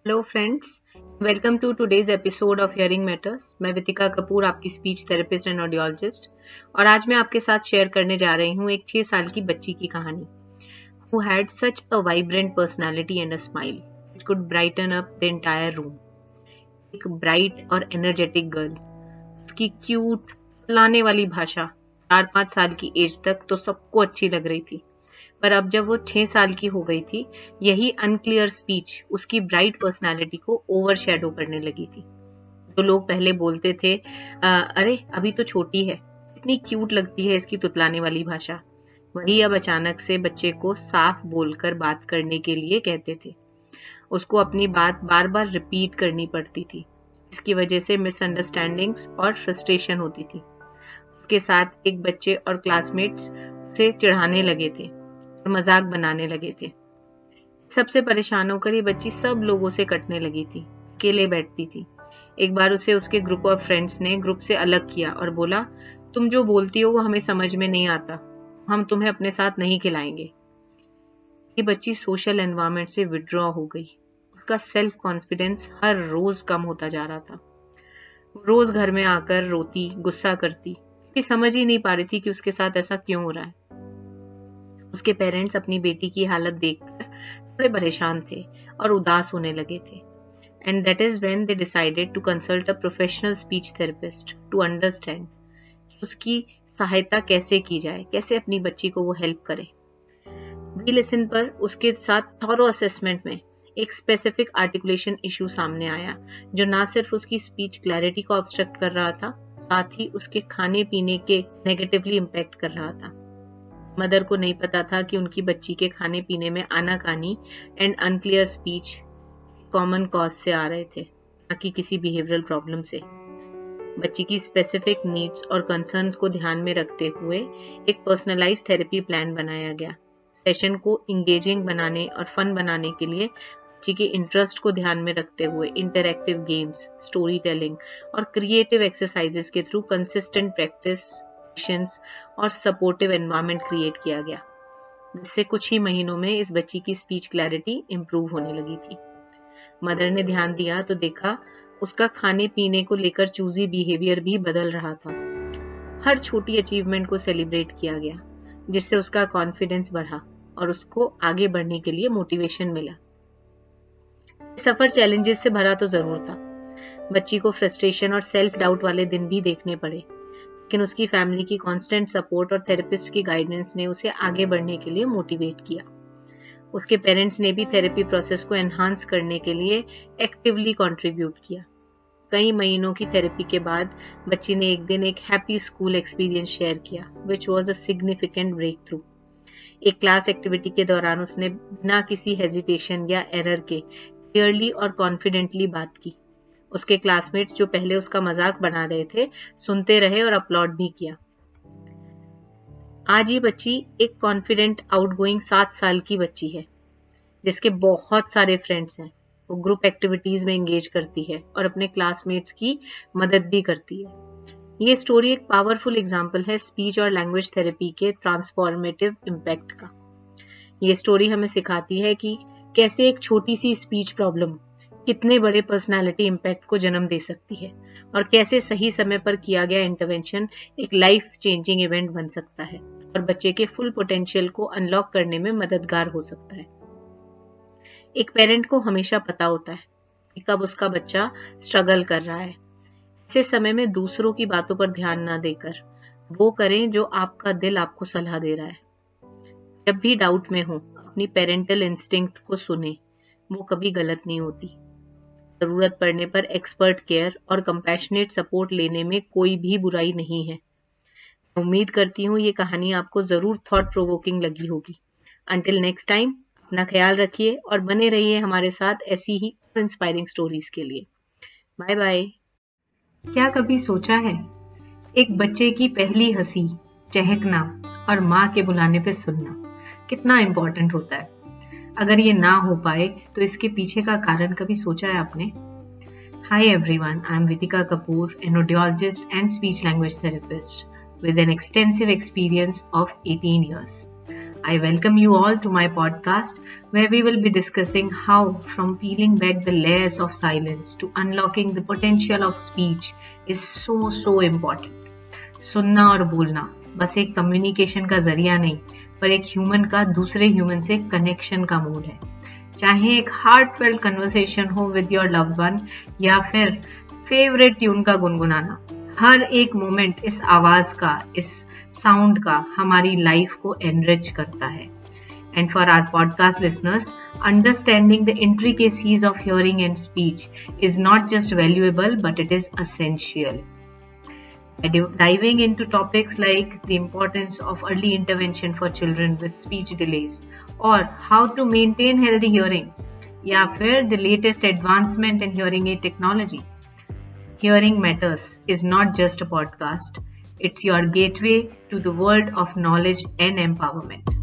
Hello friends, welcome to today's episode of hearing matters. मैं वितिका कपूर, आपकी speech therapist and audiologist, और आज मैं आपके साथ शेयर करने जा रही हूँ एक 6 साल की बच्ची की कहानी who had such a vibrant personality and a smile which could brighten up the entire room। एक ब्राइट और एनर्जेटिक गर्ल, उसकी क्यूट लाने वाली भाषा 4-5 साल की एज तक तो सबको अच्छी लग रही थी, पर अब जब वो 6 साल की हो गई थी, यही अनक्लियर स्पीच उसकी ब्राइट पर्सनालिटी को ओवरशैडो करने लगी थी। जो लोग पहले बोलते थे अरे अभी तो छोटी है, इतनी क्यूट लगती है इसकी तुतलाने वाली भाषा, वही अब अचानक से बच्चे को साफ बोलकर बात करने के लिए कहते थे। उसको अपनी बात बार बार रिपीट करनी पड़ती थी। इसकी वजह से मिसअंडरस्टैंडिंग्स और फ्रस्ट्रेशन होती थी। उसके साथ एक बच्चे और क्लासमेट्स उसे चिढ़ाने लगे थे, मजाक बनाने लगे थे। सबसे परेशान होकर ये बच्ची सब लोगों से कटने लगी थी, अकेले बैठती थी। एक बार उसे उसके ग्रुप ऑफ फ्रेंड्स ने ग्रुप से अलग किया और बोला, तुम जो बोलती हो वो हमें समझ में नहीं आता, हम तुम्हें अपने साथ नहीं खिलाएंगे। ये बच्ची सोशल एनवायरनमेंट से विड्रॉ हो गई। उसका सेल्फ कॉन्फिडेंस हर रोज कम होता जा रहा था। रोज घर में आकर रोती, गुस्सा करती, कि समझ ही नहीं पा रही थी कि उसके साथ ऐसा क्यों हो रहा है। उसके पेरेंट्स अपनी बेटी की हालत देखकर थोड़े परेशान थे और उदास होने लगे थे। And that is when they decided to consult a professional speech therapist to understand कि उसकी सहायता कैसे की जाए, कैसे अपनी बच्ची को वो हेल्प करे। वी लिसन पर उसके साथ थॉरो असेसमेंट में एक स्पेसिफिक आर्टिकुलेशन इशू सामने आया, जो ना सिर्फ उसकी स्पीच क्लैरिटी को ऑब्स्ट्रक्ट कर रहा था, साथ ही उसके खाने पीने के नेगेटिवली इम्पैक्ट कर रहा था। मदर को नहीं पता था कि उनकी बच्ची के खाने पीने में आनाकानी and unclear speech common cause से आ रहे थे, ना कि किसी बिहेवियरल प्रॉब्लम से। बच्ची की स्पेसिफिक नीड्स और कंसर्न्स को ध्यान में रखते हुए एक पर्सनलाइज्ड थेरेपी प्लान बनाया गया। सेशन को इंगेजिंग बनाने और फन बनाने के लिए बच्ची के इंटरेस्ट को ध्यान में रखते हुए इंटरैक्टिव गेम्स, स्टोरी टेलिंग और क्रिएटिव एक्सरसाइजेस के थ्रू कंसिस्टेंट प्रैक्टिस और सपोर्टिव एनवायरनमेंट क्रिएट किया गया, जिससे कुछ ही महीनों में इस बच्ची की स्पीच क्लैरिटी इंप्रूव होने लगी थी। मदर ने ध्यान दिया तो देखा उसका खाने पीने को लेकर चूजी बिहेवियर भी बदल रहा था। हर छोटी अचीवमेंट को सेलिब्रेट किया गया, जिससे उसका कॉन्फिडेंस बढ़ा और उसको आगे बढ़ने के लिए मोटिवेशन मिला। सफर चैलेंजेस से भरा तो जरूर था। बच्ची को फ्रस्ट्रेशन और सेल्फ डाउट वाले दिन भी देखने पड़े, लेकिन उसकी फैमिली की कांस्टेंट सपोर्ट और थेरेपिस्ट की गाइडेंस ने उसे आगे बढ़ने के लिए मोटिवेट किया। उसके पेरेंट्स ने भी थेरेपी प्रोसेस को एनहांस करने के लिए एक्टिवली कंट्रीब्यूट किया। कई महीनों की थेरेपी के बाद बच्ची ने एक दिन एक हैप्पी स्कूल एक्सपीरियंस शेयर किया, which was a significant breakthrough. एक क्लास एक्टिविटी के दौरान उसने बिना किसी हेजिटेशन या एरर के क्लियरली और कॉन्फिडेंटली बात की। उसके क्लासमेट्स जो पहले उसका मजाक बना रहे थे, सुनते रहे और अपलॉड भी किया। आज ये बच्ची एक कॉन्फिडेंट आउटगोइंग 7 साल की बच्ची है, जिसके बहुत सारे फ्रेंड्स हैं। वो ग्रुप एक्टिविटीज में एंगेज करती है और अपने क्लासमेट्स की मदद भी करती है। ये स्टोरी एक पावरफुल एग्जाम्पल है स्पीच और लैंग्वेज थेरेपी के ट्रांसफॉर्मेटिव इम्पैक्ट का। ये स्टोरी हमें सिखाती है कि कैसे एक छोटी सी स्पीच प्रॉब्लम कितने बड़े पर्सनालिटी इम्पैक्ट को जन्म दे सकती है, और कैसे सही समय पर किया गया इंटरवेंशन एक लाइफ चेंजिंग इवेंट बन सकता है और बच्चे के फुल पोटेंशियल को अनलॉक करने में मददगार हो सकता है। एक पेरेंट को हमेशा पता होता है कि कब उसका बच्चा स्ट्रगल कर रहा है। ऐसे समय में दूसरों की बातों पर ध्यान ना देकर वो करें जो आपका दिल आपको सलाह दे रहा है। जब भी डाउट में हो, अपनी पेरेंटल इंस्टिंक्ट को सुने, वो कभी गलत नहीं होती। जरूरत पड़ने पर एक्सपर्ट केयर और कंपैशनेट सपोर्ट लेने में कोई भी बुराई नहीं है। उम्मीद करती हूँ ये कहानी आपको जरूर थॉट प्रोवोकिंग लगी होगी। अंटिल नेक्स्ट टाइम, अपना ख्याल रखिए और बने रहिए हमारे साथ ऐसी ही इंस्पायरिंग स्टोरीज के लिए। Bye bye. क्या कभी सोचा है, एक बच्चे की पहली हंसी, चहकना और माँ के बुलाने पे सुनना कितना इम्पोर्टेंट होता है। अगर ये ना हो पाए तो इसके पीछे का कारण कभी सोचा है आपने? Hi everyone, I am Vitika Kapoor, an audiologist and speech language therapist with an extensive experience of 18 years. I welcome you all to my podcast where we will be discussing how from peeling back the layers of silence to unlocking the potential of speech is so important. सुनना और बोलना बस एक communication का जरिया नहीं पर एक ह्यूमन का दूसरे ह्यूमन से कनेक्शन का मोड है। चाहे एक हार्टफेल्ट कन्वर्सेशन हो विद योर लव्ड वन या फिर फेवरेट ट्यून का गुनगुनाना, हर एक मोमेंट इस आवाज का, इस साउंड का हमारी लाइफ को एनरिच करता है। And for our podcast listeners, understanding the intricacies of hearing and speech is not just valuable, but it is essential. By diving into topics like the importance of early intervention for children with speech delays or how to maintain healthy hearing, या फिर the latest advancement in hearing aid technology. Hearing Matters is not just a podcast, it's your gateway to the world of knowledge and empowerment.